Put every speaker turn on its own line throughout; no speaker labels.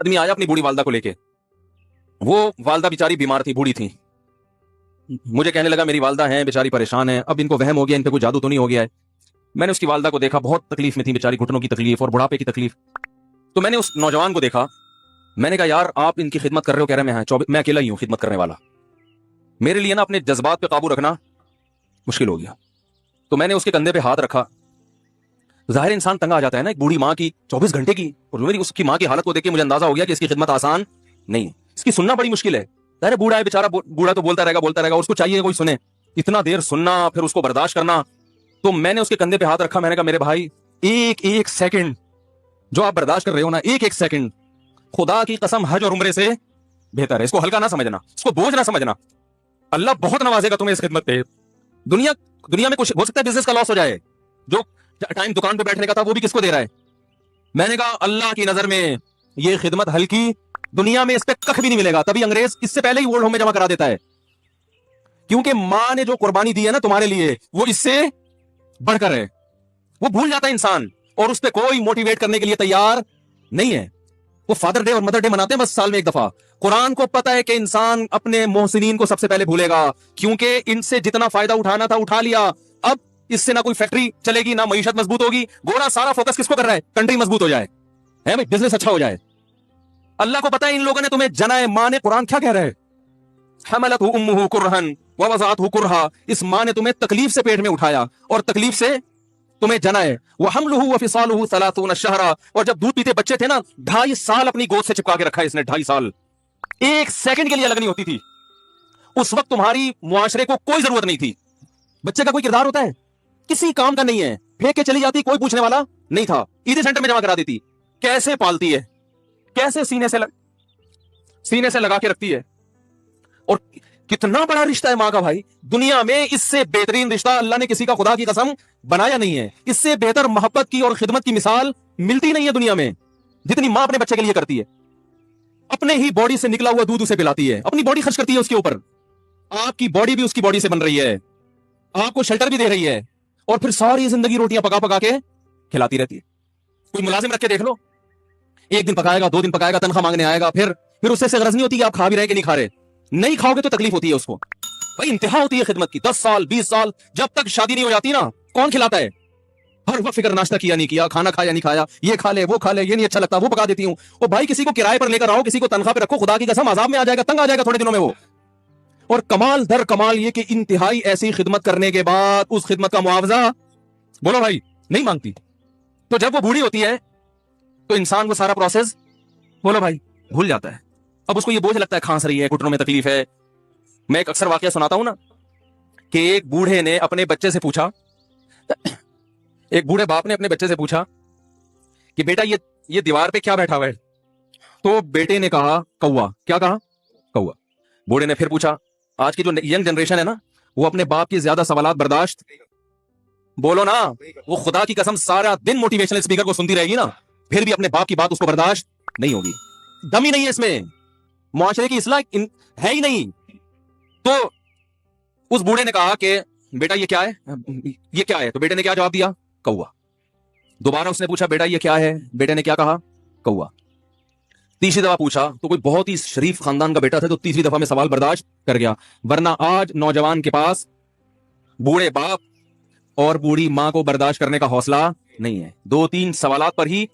آدمی آیا اپنی بوڑھی والدہ کو لے کے. وہ والدہ بیچاری بیمار تھی, بوڑھی تھی. مجھے کہنے لگا میری والدہ ہیں بیچاری پریشان ہیں, اب ان کو وہم ہو گیا, ان پہ کوئی جادو تو نہیں ہو گیا ہے. میں نے اس کی والدہ کو دیکھا, بہت تکلیف میں تھی بیچاری, گھٹنوں کی تکلیف اور بڑھاپے کی تکلیف. تو میں نے اس نوجوان کو دیکھا, میں نے کہا یار آپ ان کی خدمت کر رہے ہو. کہہ رہے میں اکیلا ہی ہوں خدمت کرنے والا, میرے لیے نا اپنے جذبات پہ قابو رکھنا مشکل ہو گیا. تو میں نے اس کے کندھے پہ ہاتھ رکھا. ظاہر انسان تنگ آ جاتا ہے نا, ایک بوڑھی ماں کی 24 گھنٹے کی, اور میری اس کی ماں کی حالت کو دیکھ کے مجھے اندازہ ہو گیا کہ اس کی خدمت آسان نہیں ہے, اس کی سننا بڑی مشکل ہے. ظاہر بوڑھا ہے بیچارہ, بوڑھا تو بولتا رہے گا, اس کو چاہیے کوئی سنے. اتنا دیر سننا پھر اس کو برداشت کرنا. تو میں نے اس کے کندھے پہ ہاتھ رکھا, میں نے کہا میرے بھائی ایک سیکنڈ جو آپ برداشت کر رہے ہو نا, ایک سیکنڈ خدا کی قسم حج اور عمرے سے بہتر ہے. اس کو ہلکا نہ سمجھنا, اس کو بوجھ نہ سمجھنا. اللہ بہت نوازے گا تمہیں اس خدمت پہ. دنیا میں کچھ ہو سکتا ہے بزنس کا لاس ہو جائے, جو ٹائم دکان پہ بیٹھنے کا تھا وہ بھی کس کو دے رہا ہے. میں نے کہا اللہ کی نظر میں یہ خدمت ہلکی, دنیا میں اس پہ کخ بھی نہیں ملے گا. تبھی انگریز اس سے پہلے ہی اولڈ ہوم میں جمع کرا دیتا ہے, کیونکہ ماں نے جو قربانی دی ہے نا تمہارے لیے وہ اس سے بڑھ کر ہے. وہ بھول جاتا ہے انسان, اور اس پہ کوئی موٹیویٹ کرنے کے لیے تیار نہیں ہے. وہ فادر ڈے اور مدر ڈے مناتے ہیں بس سال میں ایک دفعہ. قرآن کو پتا ہے کہ انسان اپنے محسنین کو سب سے پہلے بھولے گا, کیونکہ ان سے جتنا فائدہ اٹھانا تھا اٹھا لیا. اب اس سے نہ کوئی فیکٹری چلے گی, نہ معیشت مضبوط ہوگی. گورا سارا فوکس کس کو کر رہا ہے, کنٹری مضبوط ہو جائے, ہے بھائی, بزنس اچھا ہو جائے. اللہ کو پتا ہے ان لوگوں نے تمہیں جنا ہے. ماں نے, قرآن کیا کہہ رہا ہے, حملتہ امہ کرہن ووضعتہ کرہا, اس ماں نے تمہیں تکلیف سے پیٹ میں اٹھایا اور تکلیف سے تمہیں جنا ہے. وحملہ وفصالہ 30 شہرا, اور جب دودھ پیتے بچے تھے نا 2.5 سال اپنی گود سے چپکا کے رکھا ہے اس نے, 2.5 سال. ایک سیکنڈ کے لیے الگ نہیں ہوتی تھی. اس وقت تمہاری معاشرے کو کوئی ضرورت نہیں تھی. بچے کا کوئی کردار ہوتا ہے, کسی کام کا نہیں ہے, پھینک کے چلی جاتی, کوئی پوچھنے والا نہیں تھا, عیدی سینٹر میں جمع کرا دیتی. کیسے پالتی ہے, کیسے سینے سے لگا کے رکھتی ہے. اور کتنا بڑا رشتہ ہے ماں کا بھائی. دنیا میں اس سے بہترین رشتہ اللہ نے کسی کا خدا کی قسم بنایا نہیں ہے. اس سے بہتر محبت کی اور خدمت کی مثال ملتی نہیں ہے دنیا میں, جتنی ماں اپنے بچے کے لیے کرتی ہے. اپنے ہی باڈی سے نکلا ہوا دودھ اسے پلاتی ہے, اپنی باڈی خرچ کرتی ہے اس کے اوپر. آپ کی باڈی بھی اس کی باڈی سے بن رہی ہے, آپ کو شیلٹر بھی دے رہی ہے, اور پھر ساری زندگی روٹیاں پکا پکا کے کھلاتی رہتی ہے. کوئی ملازم رکھ کے دیکھ لو, 1 دن پکائے گا, 2 دن پکائے گا, تنخواہ مانگنے آئے گا, پھر اس سے غرض نہیں ہوتی کہ آپ کھا بھی رہے کہ نہیں کھا رہے. نہیں کھاؤ گے تو تکلیف ہوتی ہے اس کو بھائی. انتہا ہوتی ہے خدمت کی. 10 سال 20 سال جب تک شادی نہیں ہو جاتی نا, کون کھلاتا ہے؟ ہر وقت فکر, ناشتہ کیا نہیں کیا, کھانا کھایا نہیں کھایا, یہ کھا لے وہ کھا لے, یہ نہیں اچھا لگتا وہ پکا دیتی ہوں. اور بھائی کسی کو کرائے پر لے کر آؤ, کسی کو تنخواہ پہ رکھو, خدا کی قسم عذاب میں آ جائے گا, تنگ آ جائے گا تھوڑے دنوں میں وہ. اور کمال در کمال یہ کہ انتہائی ایسی خدمت کرنے کے بعد اس خدمت کا معاوضہ بولو بھائی نہیں مانگتی. تو جب وہ بوڑھی ہوتی ہے تو انسان وہ سارا پروسیس بولو بھائی بھول جاتا ہے. اب اس کو یہ بوجھ لگتا ہے, کھانس رہی ہے, گھٹنوں میں تکلیف ہے. میں ایک اکثر واقعہ سناتا ہوں نا, کہ ایک بوڑھے نے اپنے بچے سے پوچھا, ایک بوڑھے باپ نے اپنے بچے سے پوچھا کہ بیٹا یہ دیوار پہ کیا بیٹھا ہوا ہے. تو بیٹے نے کہا کوا. کیا کہا؟ کوا. بوڑھے نے پھر پوچھا, آج کی جو ینگ جنریشن ہے نا وہ اپنے باپ کی زیادہ سوالات برداشت بولو نا, وہ خدا کی قسم سارا دن موٹیویشنل اسپیکر کو سنتی رہے گی نا, پھر بھی اپنے باپ کی بات اس کو برداشت نہیں ہوگی. دم ہی نہیں ہے اس میں, معاشرے کی اصلاح ہے ہی نہیں. تو اس بوڑھے نے کہا کہ بیٹا یہ کیا ہے, تو بیٹے نے کیا جواب دیا؟ کوا. دوبارہ اس نے پوچھا بیٹا یہ کیا ہے, بیٹے نے کیا کہا؟ کوا. تیسری دفعہ پوچھا تو کوئی بہت ہی شریف خاندان کا بیٹا تھا, تو تیسری دفعہ میں سوال برداشت کر گیا. ورنہ آج نوجوان کے پاس بوڑھے باپ اور بوڑھی ماں کو برداشت کرنے کا حوصلہ نہیں ہے. 2-3 سوالات پر ہی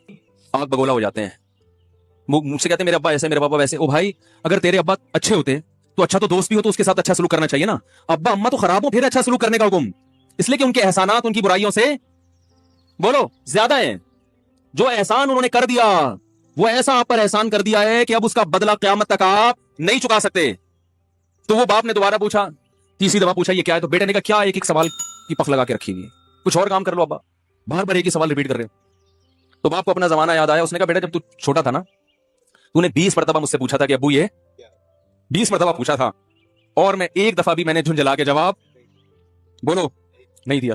آگ بگولا ہو جاتے ہیں. مجھ سے کہتے ہیں میرے ابا ایسے, میرے پاپا ویسے. او بھائی اگر تیرے ابا اچھے ہوتے تو اچھا تو دوست بھی ہو تو اس کے ساتھ اچھا سلوک کرنا چاہیے نا. ابا اما تو خراب ہو پھر اچھا سلوک کرنے کا حکم, اس لیے کہ ان کے احسانات ان کی برائیوں سے بولو زیادہ ہیں. جو احسان انہوں نے کر دیا وہ ایسا آپ پر احسان کر دیا ہے کہ اب اس کا بدلہ قیامت تک آپ نہیں چکا سکتے. تو وہ باپ نے دوبارہ پوچھا, تیسری دفعہ پوچھا یہ کیا ہے, تو بیٹے نے کہا کیا ایک سوال کی پخ لگا کے رکھی ہوئی ہے, کچھ اور کام کر لو ابا, بار بار ایک ہی سوال ریپیٹ کر رہے ہو. تو باپ کو اپنا زمانہ یاد آیا. اس نے کہا بیٹا جب تو چھوٹا تھا نا تو نے 20 مرتبہ مجھ سے پوچھا تھا کہ ابو یہ 20 مرتبہ پوچھا تھا, اور میں ایک دفعہ بھی میں نے جھنجھلا کے جواب بولو نہیں دیا.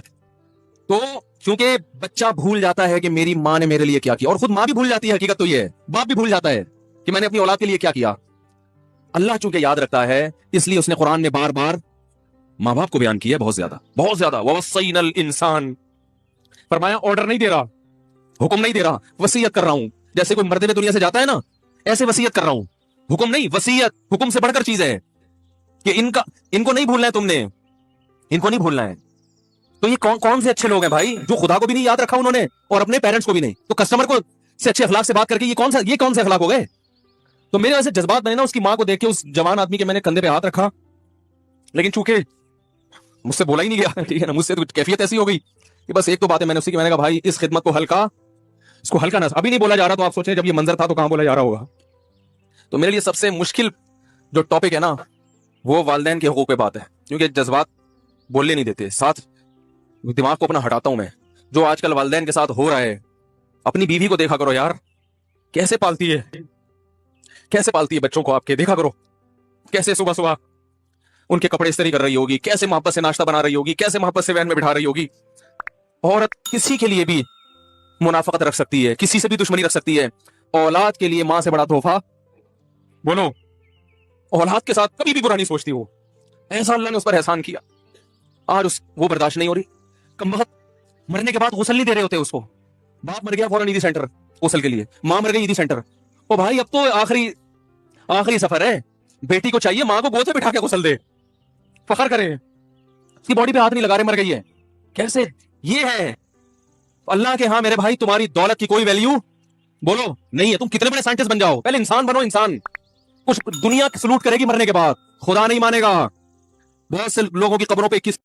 تو کیونکہ بچہ بھول جاتا ہے کہ میری ماں نے میرے لیے کیا کیا, اور خود ماں بھی بھول جاتی ہے, حقیقت تو یہ ہے باپ بھی بھول جاتا ہے کہ میں نے اپنی اولاد کے لیے کیا کیا. اللہ چونکہ یاد رکھتا ہے اس لیے اس نے قرآن میں بار بار ماں باپ کو بیان کیا, بہت زیادہ بہت زیادہ. وَوَصَّيْنَا الْإِنسَانَ, فرمایا آرڈر نہیں دے رہا, حکم نہیں دے رہا, وصیت کر رہا ہوں. جیسے کوئی مردے میں دنیا سے جاتا ہے نا, ایسے وسیعت کر رہا ہوں, حکم نہیں, وسیعت, حکم سے بڑھ کر چیز ہے کہ ان کو نہیں بھولنا ہے, تم نے ان کو نہیں بھولنا ہے. تو یہ کون سے اچھے لوگ ہیں بھائی, جو خدا کو بھی نہیں یاد رکھا انہوں نے اور اپنے پیرنٹس کو بھی نہیں, تو کسٹمر کو سے اچھے اخلاق سے بات کر کے یہ کون سے اخلاق ہو گئے. تو میرے ویسے جذبات میں نے نا اس کی ماں کو دیکھ کے, اس جوان آدمی کے میں نے کندھے پہ ہاتھ رکھا, لیکن چونکہ مجھ سے بولا ہی نہیں گیا, ٹھیک ہے نا, مجھ سے کیفیت ایسی ہو گئی کہ بس ایک تو بات ہے, میں نے اسی کی, میں نے کہا بھائی اس خدمت کو ہلکا, اس کو ہلکا نہ, ابھی نہیں بولا جا رہا, تو آپ سوچیں جب یہ منظر تھا تو کہاں بولا جا رہا ہوگا. تو میرے لیے سب سے مشکل جو ٹاپک ہے نا, وہ والدین کے حقوق پہ بات ہے, کیونکہ جذبات بولنے نہیں دیتے, ساتھ دماغ کو اپنا ہٹاتا ہوں میں. جو آج کل والدین کے ساتھ ہو رہا ہے, اپنی بیوی کو دیکھا کرو یار, کیسے پالتی ہے بچوں کو آپ کے, دیکھا کرو کیسے صبح صبح ان کے کپڑے استری کر رہی ہوگی, کیسے محبت سے ناشتہ بنا رہی ہوگی, کیسے محبت سے وین میں بٹھا رہی ہوگی. عورت کسی کے لیے بھی منافقت رکھ سکتی ہے, کسی سے بھی دشمنی رکھ سکتی ہے, اولاد کے لیے ماں سے بڑا تحفہ, بولو, اولاد کے ساتھ کبھی بھی برا نہیں سوچتی. وہ ایسا اللہ نے اس پر احسان کیا, آج وہ برداشت نہیں ہو رہی. کم وقت مرنے کے بعد غسل نہیں دے رہے ہوتے اس کو, باپ مر گیا فوراً ایدی سینٹر غسل کے لیے, ماں مر گئی ایدی سینٹر. او بھائی اب تو آخری سفر ہے, بیٹی کو چاہیے ماں کو گود سے بٹھا کے غسل دے, فخر کرے, اس کی باڈی پہ ہاتھ نہیں لگا رہے, مر گئی ہے. کیسے یہ ہے اللہ کے ہاں میرے بھائی, تمہاری دولت کی کوئی ویلیو بولو نہیں ہے, تم کتنے بڑے سائنٹسٹ بن جاؤ, پہلے انسان بنو. انسان کچھ دنیا سلوٹ کرے گی مرنے کے بعد, خدا نہیں مانے گا. بہت سے لوگوں کی قبروں پہ 21